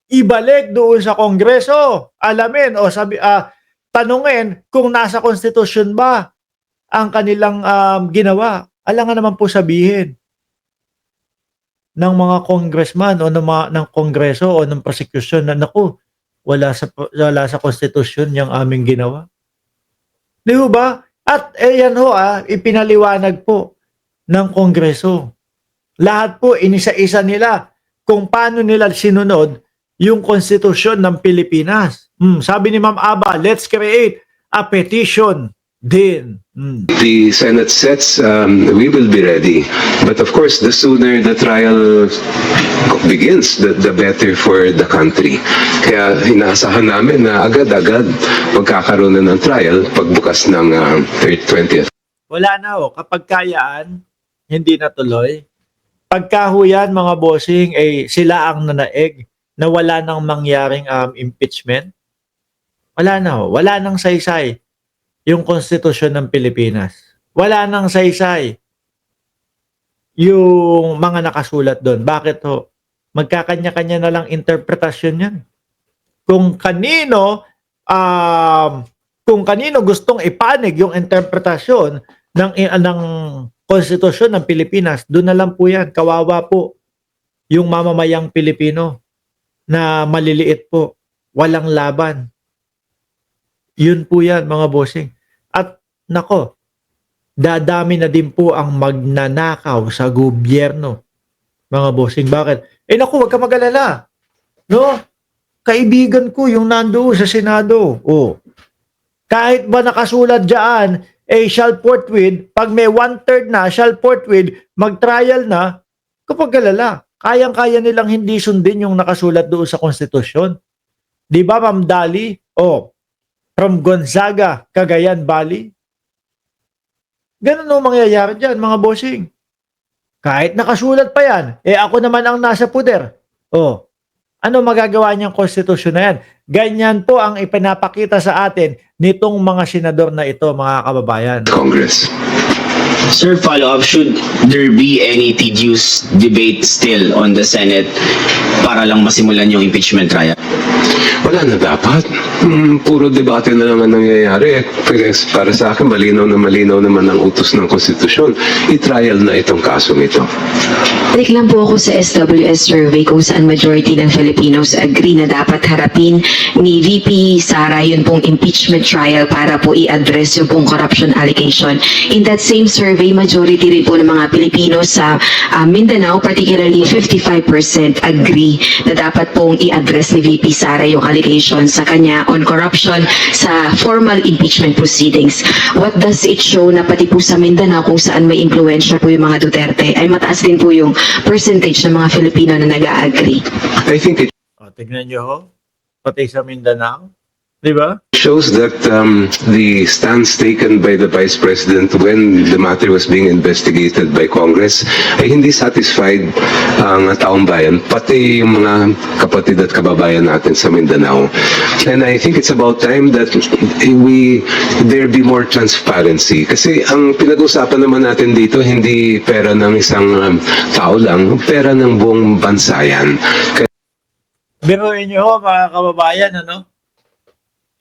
ibalik doon sa Kongreso. Alamin o tanungin kung nasa konstitusyon ba ang kanilang ginawa. Alangan naman po sabihin ng mga congressman o ng Kongreso o ng prosecution na naku, wala sa konstitusyon yung aming ginawa. Di ba? At yan ho, ipinaliwanag po ng Kongreso. Lahat po, inisa-isa nila kung paano nila sinunod yung konstitusyon ng Pilipinas. Sabi ni Ma'am Aba, let's create a petition din. The Senate sets, we will be ready. But of course, the sooner the trial begins, the better for the country. Kaya inaasahan namin na agad-agad magkakaroon na ng trial pagbukas ng 20th. Wala na ho. Kapag kayaan, hindi natuloy. Pagkahuyan, mga bossing, sila ang nanaig na wala nang mangyaring impeachment. Wala na ho. Wala nang saysay yung konstitusyon ng Pilipinas. Wala nang saysay yung mga nakasulat doon. Bakit ho? Magkakanya-kanya na lang interpretasyon yan. Kung kanino gustong ipanig yung interpretasyon ng konstitusyon ng Pilipinas, doon na lang po yan. Kawawa po yung mamamayang Pilipino na maliliit po. Walang laban. Yun po yan, mga bossing. At nako, dadami na din po ang magnanakaw sa gobyerno, mga bossing. Bakit? Naku, wag ka mag-alala. No? Kaibigan ko yung nandoon sa Senado. Kahit ba nakasulat dyan, shall forthwith, pag may 1/3 na, shall forthwith, mag-trial na, kapag alala, kayang-kaya nilang hindi sundin yung nakasulat doon sa konstitusyon. Di ba, Ma'am Dali? From Gonzaga, Cagayan Valley. Ganun ang mangyayari dyan, mga bossing. Kahit nakasulat pa yan, ako naman ang nasa puder. Ano magagawa niyang konstitusyon na yan? Ganyan po ang ipinapakita sa atin nitong mga senador na ito, mga kababayan. Congress. Sir, follow-up, should there be any tedious debate still on the Senate para lang masimulan yung impeachment trial? Wala na dapat. Puro debate na naman nangyayari. Para sa akin, malinaw naman ang utos ng konstitusyon. I-trial na itong kasong ito. Balik lang po ako sa SWS survey kung saan majority ng Filipinos agree na dapat harapin ni VP Sara yun pong impeachment trial para po i-address yung pong corruption allegation. In that same survey, majority rin po ng mga Pilipino sa Mindanao, particularly 55% agree na dapat pong i-address ni VP Sara yung allegation sa kanya on corruption sa formal impeachment proceedings. What does it show na pati po sa Mindanao kung saan may impluensya po yung mga Duterte ay mataas din po yung percentage ng mga Filipino na nag-a-agree? I think it Tignan nyo ho, pati sa Mindanao. Di ba? shows that the stance taken by the Vice President when the matter was being investigated by Congress ay hindi satisfied ang taong bayan, pati yung mga kapatid at kababayan natin sa Mindanao. And I think it's about time that there be more transparency. Kasi ang pinag-usapan naman natin dito, hindi pera ng isang tao lang, pera ng buong bansa yan. Biruin nyo ho, mga kababayan,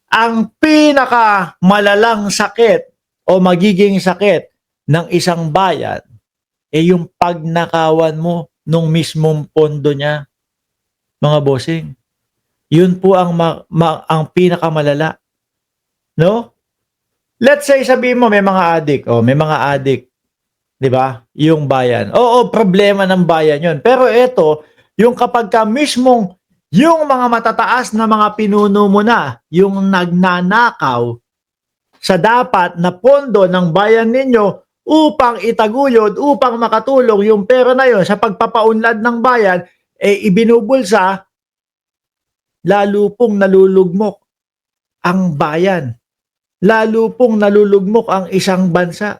ang pinakamalalang sakit o magiging sakit ng isang bayan yung pagnakawan mo nung mismong pondo niya, mga bossing. Yun po ang pinakamalala. No? Let's say sabihin mo may mga adik, may mga adik, 'di ba? Yung bayan. Oo, problema ng bayan 'yon. Pero ito, yung kapag ka mismong yung mga matataas na mga pinuno mo na, yung nagnanakaw sa dapat na pondo ng bayan ninyo upang itaguyod, upang makatulong yung pera na yon sa pagpapaunlad ng bayan, ibinubulsa, lalo pong nalulugmok ang bayan. Lalo pong nalulugmok ang isang bansa.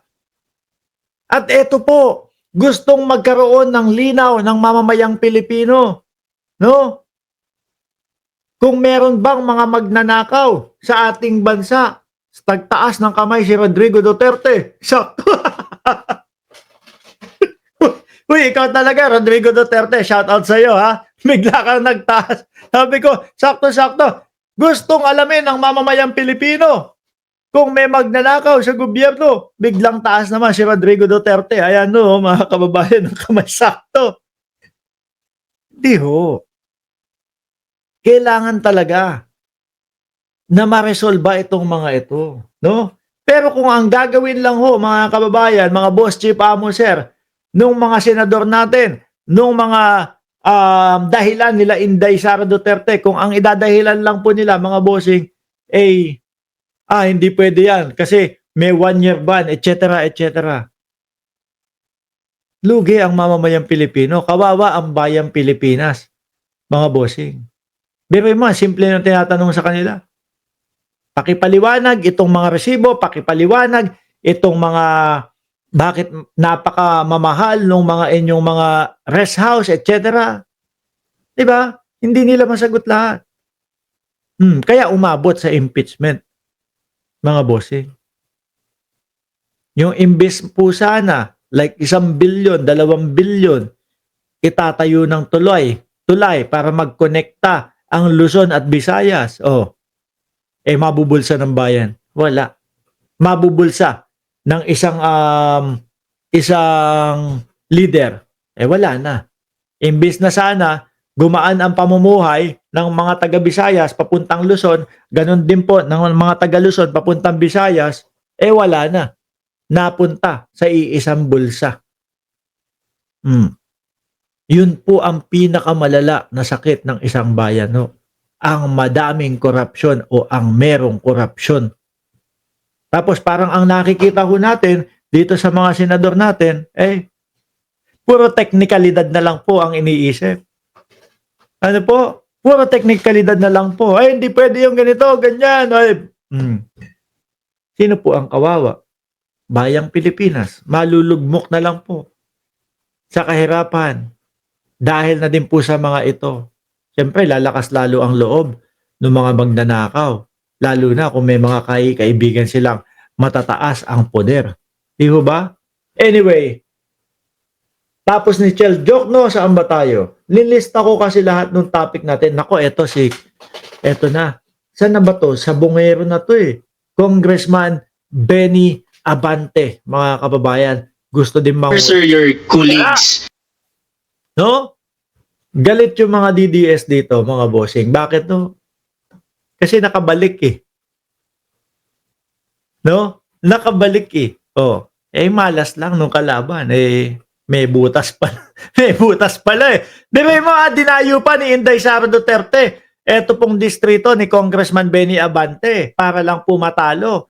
At ito po, gustong magkaroon ng linaw ng mamamayang Pilipino. No? Kung meron bang mga magnanakaw sa ating bansa, tagtaas ng kamay si Rodrigo Duterte. Sakto. Uy, ikaw talaga, Rodrigo Duterte. Shout out sa iyo, ha? Bigla kang nagtaas. Sabi ko, sakto-sakto. Gustong alamin ng mamamayang Pilipino kung may magnanakaw sa gobyerno. Biglang taas naman si Rodrigo Duterte. Ayan no, mga kababayan, ng kamay sakto. Di ho. Kailangan talaga na maresolba itong mga ito. No? Pero kung ang gagawin lang ho, mga kababayan, mga boss, chief, amo, sir, nung mga senador natin, nung mga dahilan nila Inday Sara Duterte, kung ang idadahilan lang po nila, mga bossing, hindi pwede yan kasi may 1-year ban, etc., etc. Lugi ang mamamayang Pilipino. Kawawa ang bayang Pilipinas, mga bossing. Pero yung mga simple na tinatanong sa kanila. Pakipaliwanag itong mga resibo, pakipaliwanag itong mga bakit napakamamahal ng mga inyong mga rest house, etc. Diba? Hindi nila masagot lahat. Kaya umabot sa impeachment, mga bossing. Yung imbes po sana, like 1 billion, 2 billion, itatayo ng tulay para magkonekta ang Luzon at Visayas. Mabubulsa ng bayan. Wala. Mabubulsa ng isang leader. Wala na. Imbis na sana gumaan ang pamumuhay ng mga taga Visayas papuntang Luzon, ganun din po ng mga taga Luzon papuntang Visayas, wala na. Napunta sa iisang bulsa. Yun po ang pinakamalala na sakit ng isang bayan. No? Ang madaming korupsyon o ang merong korupsyon. Tapos parang ang nakikita ho natin dito sa mga senador natin, puro teknikalidad na lang po ang iniisip. Ano po? Puro teknikalidad na lang po. Hindi pwede yung ganito, ganyan. Sino po ang kawawa? Bayang Pilipinas. Malulugmok na lang po sa kahirapan. Dahil na din po sa mga ito. Siyempre, lalakas lalo ang loob ng mga magnanakaw. Lalo na kung may mga kaibigan silang matataas ang poder. Di ho ba? Anyway, tapos ni Chel, joke no, saan ba tayo? Linlista ko kasi lahat ng topic natin. Nako, eto na. Saan na ba to? Sa bungero na to Congressman Benny Abante, mga kababayan. Gusto din Sir, your colleagues. No? Galit yung mga DDS dito, mga bossing. Bakit no? Kasi nakabalik No? Nakabalik malas lang nung kalaban. May butas pa. May butas pala Pero yung mga dinayo pa ni Inday Sara Duterte, eto pong distrito ni Congressman Benny Abante para lang po matalo.